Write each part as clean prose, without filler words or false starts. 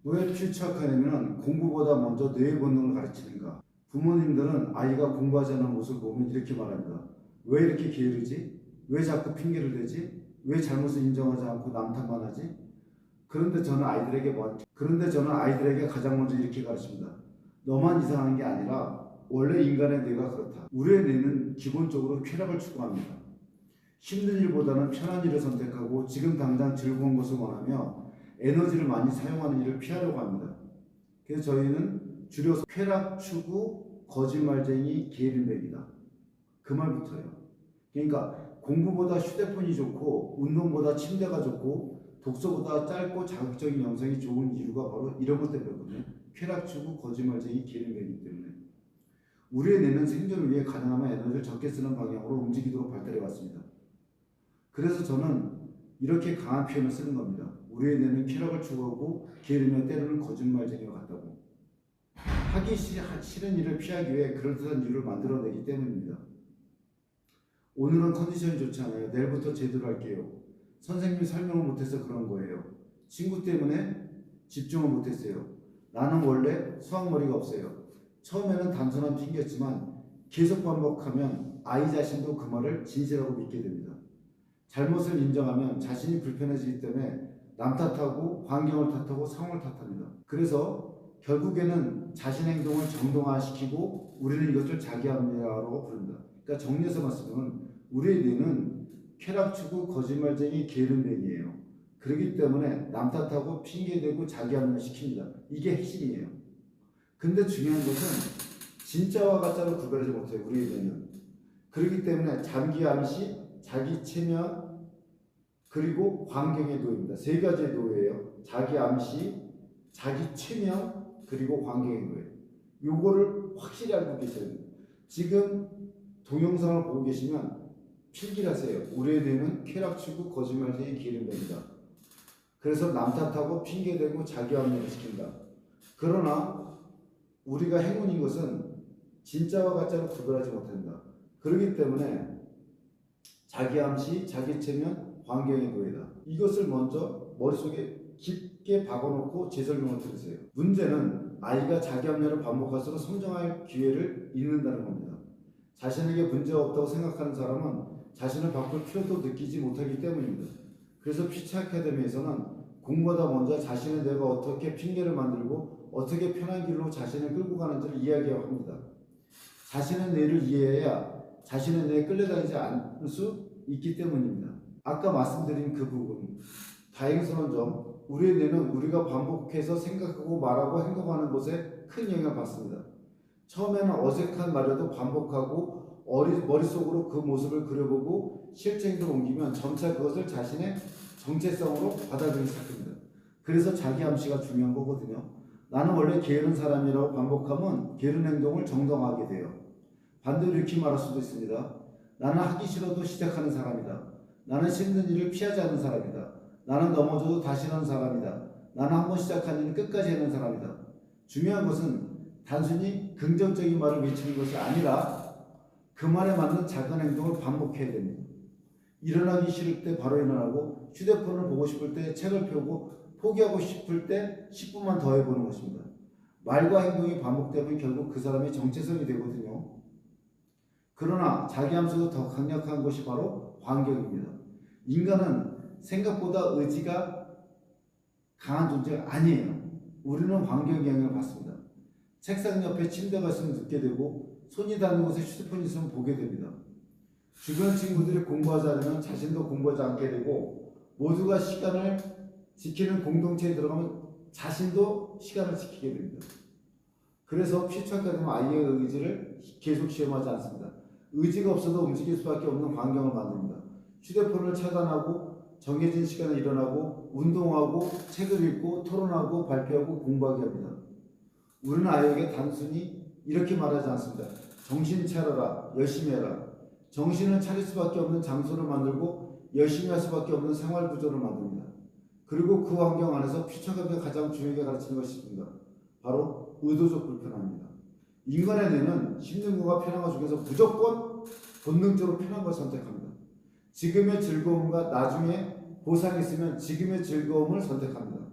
왜 퓨처 아카데미는 공부보다 먼저 뇌의 본능을 가르치는가? 부모님들은 아이가 공부하지 않는 모습을 보면 이렇게 말합니다. 왜 이렇게 게으르지? 왜 자꾸 핑계를 대지? 왜 잘못을 인정하지 않고 남 탓만 하지? 그런데 저는 아이들에게 가장 먼저 이렇게 가르칩니다. 너만 이상한 게 아니라 원래 인간의 뇌가 그렇다. 우리의 뇌는 기본적으로 쾌락을 추구합니다. 힘든 일보다는 편한 일을 선택하고 지금 당장 즐거운 것을 원하며 에너지를 많이 사용하는 일을 피하려고 합니다. 그래서 저희는 줄여서 쾌락 추구 거짓말쟁이 게으름뱅이다. 그 말부터요. 그러니까 공부보다 휴대폰이 좋고 운동보다 침대가 좋고 독서보다 짧고 자극적인 영상이 좋은 이유가 바로 이런 것 때문이거든요. 쾌락 추구 거짓말쟁이 게으름뱅이기 때문에. 우리의 뇌는 생존을 위해 가능하면 에너지를 적게 쓰는 방향으로 움직이도록 발달해 왔습니다. 그래서 저는 이렇게 강한 표현을 쓰는 겁니다. 우리의 뇌는 쾌락을 추구하고 게으르며 때로는 거짓말쟁이와 같다고. 하기 싫은 일을 피하기 위해 그럴듯한 이유를 만들어내기 때문입니다. 오늘은 컨디션이 좋지 않아요. 내일부터 제대로 할게요. 선생님이 설명을 못해서 그런 거예요. 친구 때문에 집중을 못했어요. 나는 원래 수학머리가 없어요. 처음에는 단순한 핑계였지만 계속 반복하면 아이 자신도 그 말을 진실하고 믿게 됩니다. 잘못을 인정하면 자신이 불편해지기 때문에 남 탓하고 환경을 탓하고 상황을 탓합니다. 그래서 결국에는 자신의 행동을 정당화시키고 우리는 이것을 자기합리화로 부릅니다. 그러니까 정리해서 말씀드리면 우리의 뇌는 쾌락 추구 거짓말쟁이 게으름뱅이에요. 그렇기 때문에 남 탓하고 핑계대고 자기합리화 시킵니다. 이게 핵심이에요. 근데 중요한 것은 진짜와 가짜를 구별하지 못해요. 우리의 뇌는. 그렇기 때문에 잠기암시 자기 체면 그리고 환경의 노예입니다. 세 가지의 노예예요. 자기 암시, 자기 체면 그리고 환경의 노예. 요거를 확실히 알고 계셔야 됩니다. 지금 동영상을 보고 계시면 필기하세요. 우리의 뇌는 쾌락 추구 거짓말쟁이 게으름뱅이다. 그래서 남 탓하고 핑계대고 자기 합리화를 시킨다. 그러나 우리가 행운인 것은 진짜와 가짜를 구별하지 못한다. 그렇기 때문에 자기 암시, 자기 체면, 환경의 노예다. 이것을 먼저 머릿속에 깊게 박아놓고 재설명을 들으세요. 문제는 아이가 자기 합리화를 반복할수록 성장할 기회를 잃는다는 겁니다. 자신에게 문제가 없다고 생각하는 사람은 자신을 바꿀 필요도 느끼지 못하기 때문입니다. 그래서 퓨처 아카데미에서는 공부보다 먼저 자신의 뇌가 어떻게 핑계를 만들고 어떻게 편한 길로 자신을 끌고 가는지를 이야기합니다. 자신의 뇌를 이해해야 자신의 뇌에 끌려다니지 않을 수 있기 때문입니다. 아까 말씀드린 그 부분, 다행스러운 점, 우리의 뇌는 우리가 반복해서 생각하고 말하고 행동하는 것에 큰 영향을 받습니다. 처음에는 어색한 말이라도 반복하고 머릿속으로 그 모습을 그려보고 실제 행동을 옮기면 점차 그것을 자신의 정체성으로 받아들이기 시작합니다. 그래서 자기 암시가 중요한 거거든요. 나는 원래 게으른 사람이라고 반복하면 게으른 행동을 정당화하게 돼요. 반대로 이렇게 말할 수도 있습니다. 나는 하기 싫어도 시작하는 사람이다. 나는 힘든 일을 피하지 않는 사람이다. 나는 넘어져도 다시 하는 사람이다. 나는 한번 시작한 일은 끝까지 하는 사람이다. 중요한 것은 단순히 긍정적인 말을 외치는 것이 아니라 그 말에 맞는 작은 행동을 반복해야 됩니다. 일어나기 싫을 때 바로 일어나고 휴대폰을 보고 싶을 때 책을 펴고 포기하고 싶을 때 10분만 더 해보는 것입니다. 말과 행동이 반복되면 결국 그 사람의 정체성이 되거든요. 그러나 자기 함수가 더 강력한 것이 바로 환경입니다. 인간은 생각보다 의지가 강한 존재가 아니에요. 우리는 환경 영향을 받습니다. 책상 옆에 침대가 있으면 눕게 되고 손이 닿는 곳에 휴대폰이 있으면 보게 됩니다. 주변 친구들이 공부하지 않으면 자신도 공부하지 않게 되고 모두가 시간을 지키는 공동체에 들어가면 자신도 시간을 지키게 됩니다. 그래서 퓨처 아카데미는 아이의 의지를 계속 시험하지 않습니다. 의지가 없어도 움직일 수밖에 없는 환경을 만듭니다. 휴대폰을 차단하고 정해진 시간에 일어나고 운동하고 책을 읽고 토론하고 발표하고 공부하게 합니다. 우리는 아이에게 단순히 이렇게 말하지 않습니다. 정신 차려라, 열심히 해라. 정신을 차릴 수밖에 없는 장소를 만들고 열심히 할 수밖에 없는 생활 구조를 만듭니다. 그리고 그 환경 안에서 퓨처 아카데미가 가장 중요하게 가르치는 것이 있습니다. 바로 의도적 불편함입니다. 인간의 뇌는 힘든 것과 편한 것 중에서 무조건 본능적으로 편한 걸 선택합니다. 지금의 즐거움과 나중에 보상이 있으면 지금의 즐거움을 선택합니다.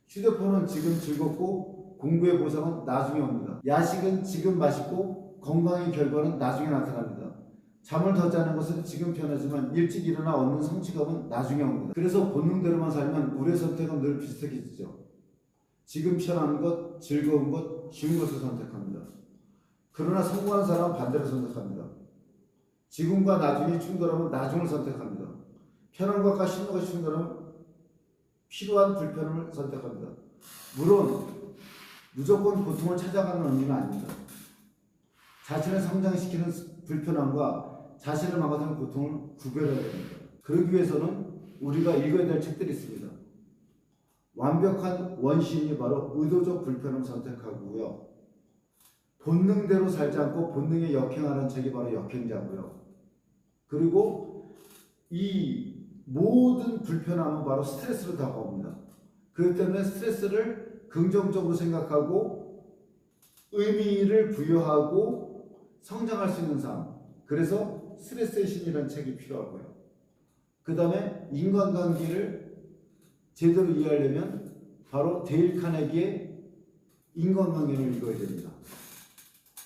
휴대폰은 지금 즐겁고 공부의 보상은 나중에 옵니다. 야식은 지금 맛있고 건강의 결과는 나중에 나타납니다. 잠을 더 자는 것은 지금 편하지만 일찍 일어나 얻는 성취감은 나중에 옵니다. 그래서 본능대로만 살면 우리의 선택은 늘 비슷해지죠. 지금 편한 것, 즐거운 것, 쉬운 것을 선택합니다. 그러나 성공한 사람은 반대로 선택합니다. 지금과 나중이 충돌하면 나중을 선택합니다. 편한 것과 쉬운 것이 충돌하면 필요한 불편함을 선택합니다. 물론 무조건 고통을 찾아가는 의미는 아닙니다. 자신을 성장시키는 불편함과 자신을 망가뜨리는 고통을 구별해야 됩니다. 그러기 위해서는 우리가 읽어야 될 책들이 있습니다. 완벽한 원시인이 바로 의도적 불편함을 선택하고요. 본능대로 살지 않고 본능에 역행하는 책이 바로 역행자고요. 그리고 이 모든 불편함은 바로 스트레스로 다가옵니다. 그렇기 때문에 스트레스를 긍정적으로 생각하고 의미를 부여하고 성장할 수 있는 삶. 그래서 스트레스의 신이라는 책이 필요하고요. 그 다음에 인간관계를 제대로 이해하려면 바로 데일 카네기의 인간관계를 읽어야 됩니다.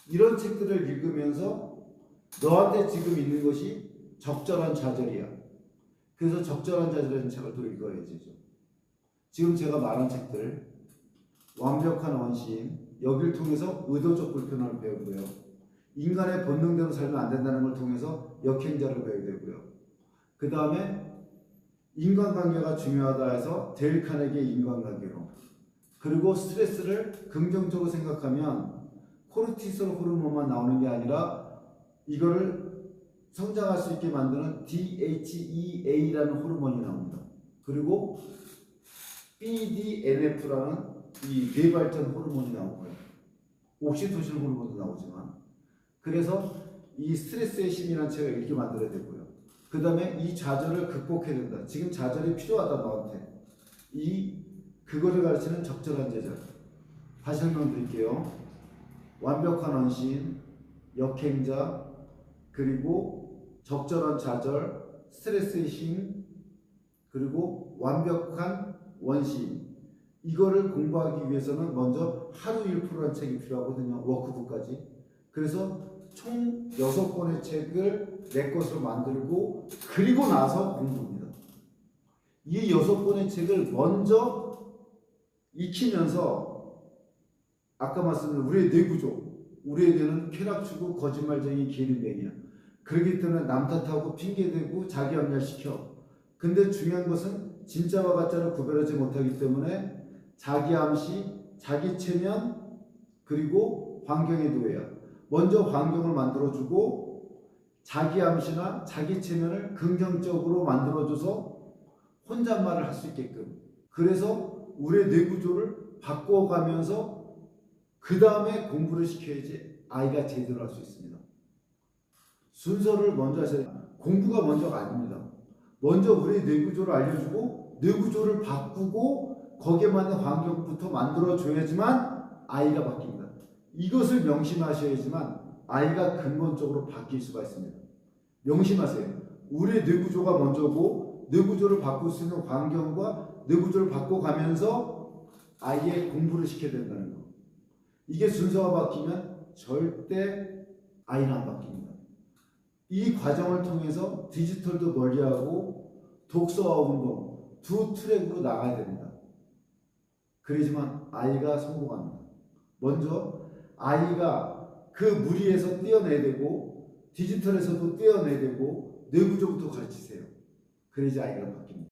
이런 책들을 읽으면서 너한테 지금 있는 것이 적절한 좌절이야. 그래서 적절한 좌절이라는 책을 또 읽어야지. 지금 제가 말한 책들, 완벽한 원시인, 여기를 통해서 의도적 불편함을 배우고요. 인간의 본능대로 살면 안 된다는 걸 통해서 역행자를 배워야 되고요. 그 다음에 인간관계가 중요하다 해서 데일 카네기의 인간관계로, 그리고 스트레스를 긍정적으로 생각하면 코르티솔 호르몬만 나오는 게 아니라 이거를 성장할 수 있게 만드는 DHEA라는 호르몬이 나옵니다. 그리고 BDNF라는 이 뇌발전 호르몬이 나오고요. 옥시토신 호르몬도 나오지만, 그래서 이 스트레스의 신이라는 책을 읽게 만들어야 되고요. 그 다음에 이 좌절을 극복해야 된다. 지금 좌절이 필요하다 너한테. 그거를 가르치는 적절한 제자. 다시 설명드릴게요. 완벽한 원시인, 역행자, 그리고 적절한 좌절, 스트레스의 신, 그리고 완벽한 원시인. 이거를 공부하기 위해서는 먼저 하루 1%라는 책이 필요하거든요. 워크북까지. 그래서 총 6권의 책을 내 것으로 만들고 그리고 나서 공부합니다. 이 6권의 책을 먼저 익히면서 아까 말씀드린 우리의 뇌구조, 우리의 뇌는 쾌락추구, 거짓말쟁이, 기린뱅이야. 그렇기 때문에 남 탓하고 핑계대고 자기 합리화시켜. 근데 중요한 것은 진짜와 가짜를 구별하지 못하기 때문에 자기 암시, 자기 체면, 그리고 환경의 노예야. 먼저 환경을 만들어주고 자기 암시나 자기 체면을 긍정적으로 만들어줘서 혼잣말을 할 수 있게끔. 그래서 우리의 뇌구조를 바꿔가면서 그 다음에 공부를 시켜야지 아이가 제대로 할 수 있습니다. 순서를 먼저 하셔야 돼요. 공부가 먼저가 아닙니다. 먼저 우리의 뇌구조를 알려주고 뇌구조를 바꾸고 거기에 맞는 환경부터 만들어줘야지만 아이가 바뀝니다. 이것을 명심하셔야지만 아이가 근본적으로 바뀔 수가 있습니다. 명심하세요. 우리의 뇌구조가 먼저고 뇌구조를 바꿀 수 있는 환경과 뇌구조를 바꿔가면서 아이의 공부를 시켜야 된다는 거. 이게 순서가 바뀌면 절대 아이는 안 바뀝니다. 이 과정을 통해서 디지털도 멀리하고 독서와 운동 두 트랙으로 나가야 됩니다. 그러지만 아이가 성공합니다. 먼저 아이가 그 무리에서 떼어내야 되고 디지털에서도 떼어내야 되고 뇌구조부터 가르치세요. 그래야지 아이가 바뀝니다.